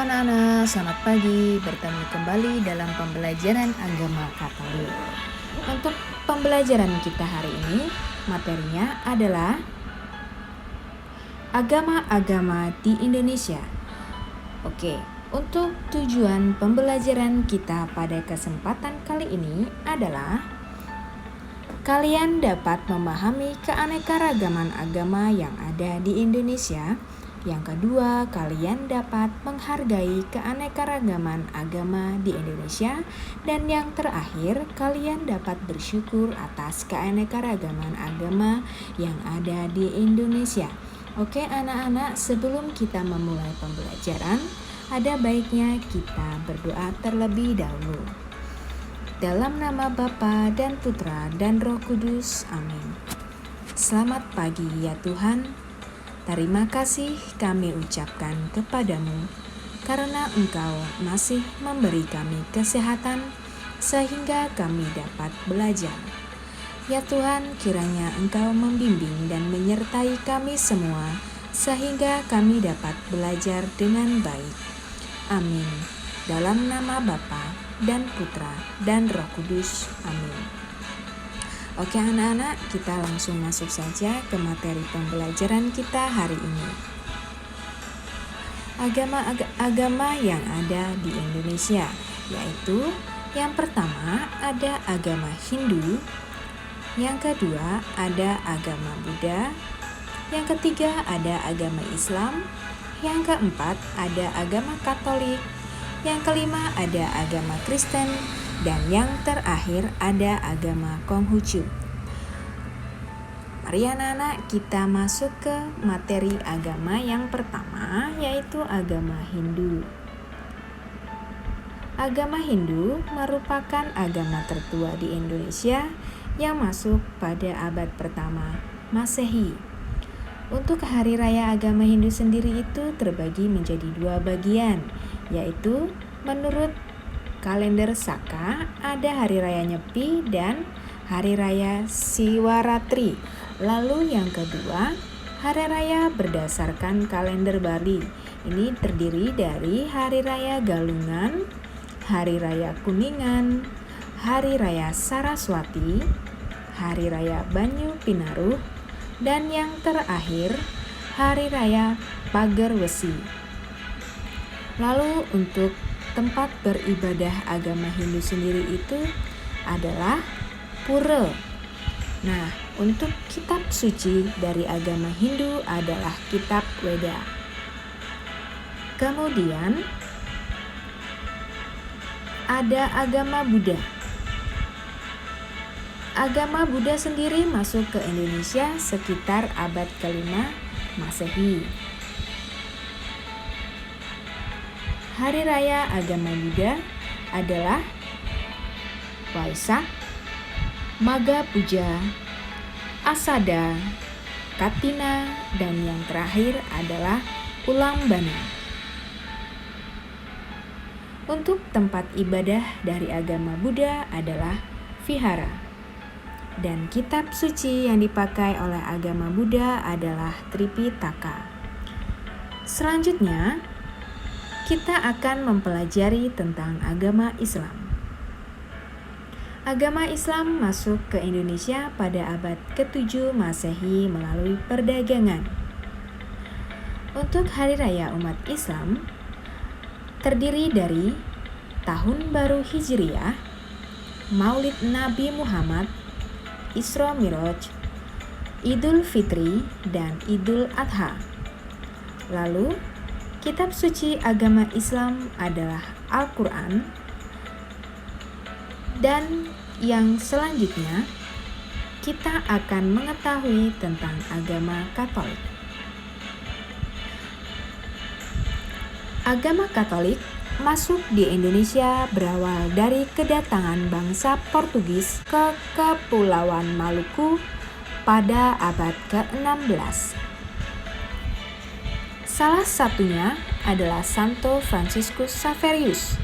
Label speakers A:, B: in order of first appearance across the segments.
A: Anak-anak, selamat pagi. Bertemu kembali dalam pembelajaran agama Katolik. Untuk pembelajaran kita hari ini, materinya adalah agama-agama di Indonesia. Oke, untuk tujuan pembelajaran kita pada kesempatan kali ini adalah kalian dapat memahami keanekaragaman agama yang ada di Indonesia. Yang kedua, kalian dapat menghargai keanekaragaman agama di Indonesia. Dan yang terakhir, kalian dapat bersyukur atas keanekaragaman agama yang ada di Indonesia. Oke anak-anak, sebelum kita memulai pembelajaran, ada baiknya kita berdoa terlebih dahulu. Dalam nama Bapa dan Putra dan Roh Kudus, amin. Selamat pagi ya Tuhan. Terima kasih kami ucapkan kepadamu karena Engkau masih memberi kami kesehatan sehingga kami dapat belajar. Ya Tuhan, kiranya Engkau membimbing dan menyertai kami semua sehingga kami dapat belajar dengan baik. Amin. Dalam nama Bapa dan Putra dan Roh Kudus. Amin. Oke anak-anak, kita langsung masuk saja ke materi pembelajaran kita hari ini. Agama yang ada di Indonesia, yaitu yang pertama ada agama Hindu, yang kedua ada agama Buddha, yang ketiga ada agama Islam, yang keempat ada agama Katolik, yang kelima ada agama Kristen, dan yang terakhir ada agama Konghucu. Mari anak-anak kita masuk ke materi agama yang pertama, yaitu agama Hindu. Agama Hindu merupakan agama tertua di Indonesia yang masuk pada abad pertama Masehi. Untuk hari raya agama Hindu sendiri itu terbagi menjadi dua bagian, yaitu menurut kalender Saka ada hari raya Nyepi dan hari raya Siwaratri. Lalu yang kedua, hari raya berdasarkan kalender Bali. Ini terdiri dari hari raya Galungan, hari raya Kuningan, hari raya Saraswati, hari raya Banyu Pinaruh, dan yang terakhir hari raya Pager Wesi. Lalu untuk tempat beribadah agama Hindu sendiri itu adalah pura. Nah, untuk kitab suci dari agama Hindu adalah kitab Weda. Kemudian ada agama Buddha. Agama Buddha sendiri masuk ke Indonesia sekitar abad ke-5 Masehi. Hari raya agama Buddha adalah Waisak, Magha Puja, Asada, Katina, dan yang terakhir adalah Ulambana. Untuk tempat ibadah dari agama Buddha adalah vihara. Dan kitab suci yang dipakai oleh agama Buddha adalah Tripitaka. Selanjutnya, kita akan mempelajari tentang agama Islam. Agama Islam masuk ke Indonesia pada abad ke-7 Masehi melalui perdagangan. Untuk hari raya umat Islam terdiri dari Tahun Baru Hijriah, Maulid Nabi Muhammad, Isra Miraj, Idul Fitri, dan Idul Adha. Lalu, kitab suci agama Islam adalah Al-Quran. Dan yang selanjutnya, kita akan mengetahui tentang agama Katolik. Agama Katolik masuk di Indonesia berawal dari kedatangan bangsa Portugis ke Kepulauan Maluku pada abad ke-16. Salah satunya adalah Santo Franciscus Xaverius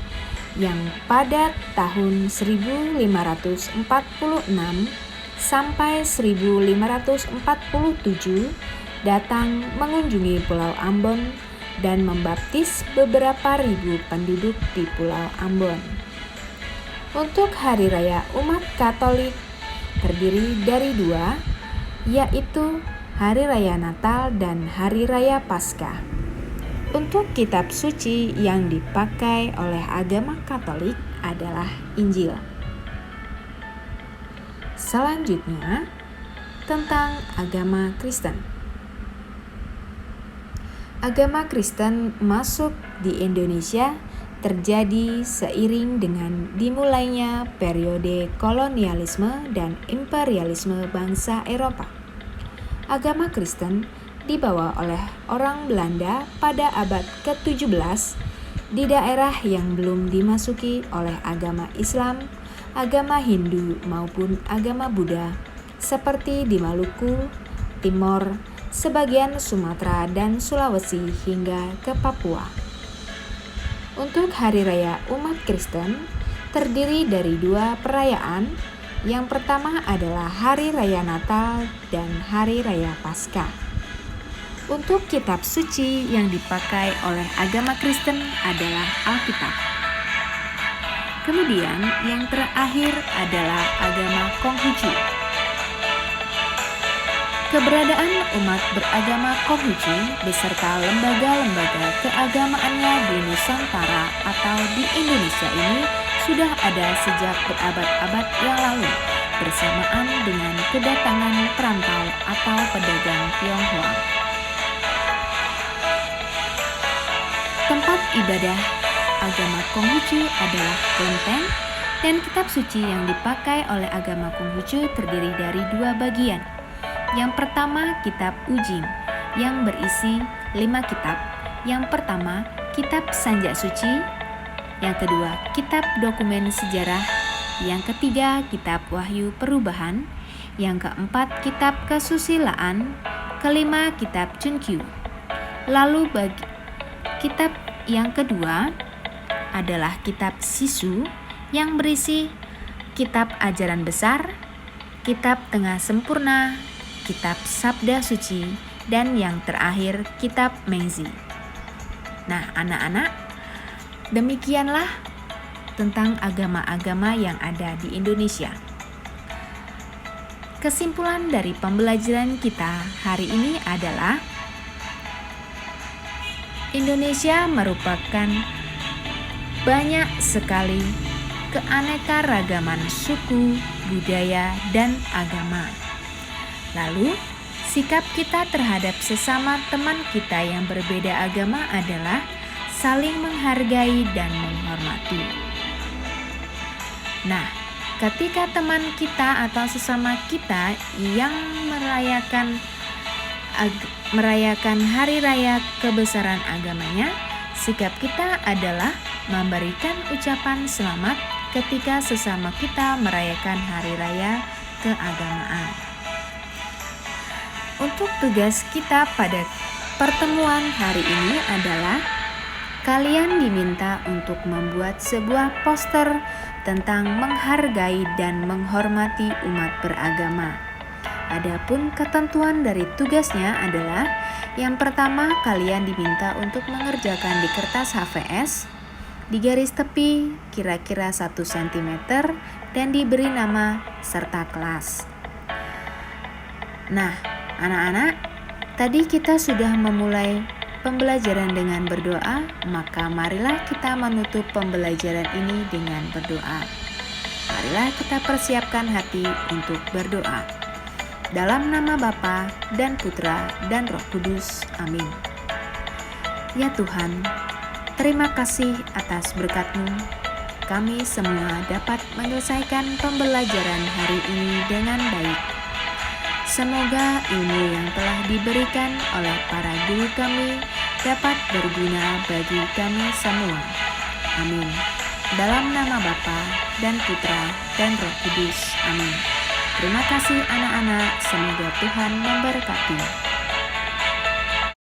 A: yang pada tahun 1546 sampai 1547 datang mengunjungi Pulau Ambon dan membaptis beberapa ribu penduduk di Pulau Ambon. Untuk hari raya umat Katolik terdiri dari dua, yaitu Hari Raya Natal dan Hari Raya Paskah. Untuk kitab suci yang dipakai oleh agama Katolik adalah Injil. Selanjutnya, tentang agama Kristen. Agama Kristen masuk di Indonesia terjadi seiring dengan dimulainya periode kolonialisme dan imperialisme bangsa Eropa. Agama Kristen dibawa oleh orang Belanda pada abad ke-17 di daerah yang belum dimasuki oleh agama Islam, agama Hindu maupun agama Buddha seperti di Maluku, Timor, sebagian Sumatera dan Sulawesi hingga ke Papua. Untuk hari raya umat Kristen terdiri dari dua perayaan. Yang pertama adalah Hari Raya Natal dan Hari Raya Paskah. Untuk kitab suci yang dipakai oleh agama Kristen adalah Alkitab. Kemudian yang terakhir adalah agama Konghucu. Keberadaan umat beragama Konghucu beserta lembaga-lembaga keagamaannya di Nusantara atau di Indonesia ini sudah ada sejak berabad-abad yang lalu bersamaan dengan kedatangan perantau atau pedagang Tionghoa. Tempat ibadah agama Konghucu adalah kelenteng, dan kitab suci yang dipakai oleh agama Konghucu terdiri dari dua bagian. Yang pertama, kitab Ujing yang berisi 5 kitab. Yang pertama, kitab Sanja Suci. Yang kedua, kitab dokumen sejarah. Yang ketiga, kitab Wahyu Perubahan. Yang keempat, kitab kesusilaan. Kelima, kitab Chunkyu. Lalu bagi kitab yang kedua adalah kitab Sisu yang berisi kitab ajaran besar, kitab tengah sempurna, kitab Sabda Suci, dan yang terakhir kitab Mengzi. Nah, anak-anak, demikianlah tentang agama-agama yang ada di Indonesia. Kesimpulan dari pembelajaran kita hari ini adalah Indonesia merupakan banyak sekali keanekaragaman suku, budaya, dan agama. Lalu, sikap kita terhadap sesama teman kita yang berbeda agama adalah saling menghargai dan menghormati. Nah, ketika teman kita atau sesama kita yang merayakan hari raya kebesaran agamanya, sikap kita adalah memberikan ucapan selamat ketika sesama kita merayakan hari raya keagamaan. Untuk tugas kita pada pertemuan hari ini adalah kalian diminta untuk membuat sebuah poster tentang menghargai dan menghormati umat beragama. Adapun ketentuan dari tugasnya adalah yang pertama, kalian diminta untuk mengerjakan di kertas HVS di garis tepi kira-kira 1 cm dan diberi nama serta kelas. Nah, anak-anak, tadi kita sudah memulai pembelajaran dengan berdoa, maka marilah kita menutup pembelajaran ini dengan berdoa. Marilah kita persiapkan hati untuk berdoa. Dalam nama Bapa dan Putra dan Roh Kudus. Amin. Ya Tuhan, terima kasih atas berkat-Mu. Kami semua dapat menyelesaikan pembelajaran hari ini dengan baik. Semoga ilmu yang telah diberikan oleh para guru kami dapat berguna bagi kami semua. Amin. Dalam nama Bapa dan Putra dan Roh Kudus. Amin. Terima kasih anak-anak, semoga Tuhan memberkati.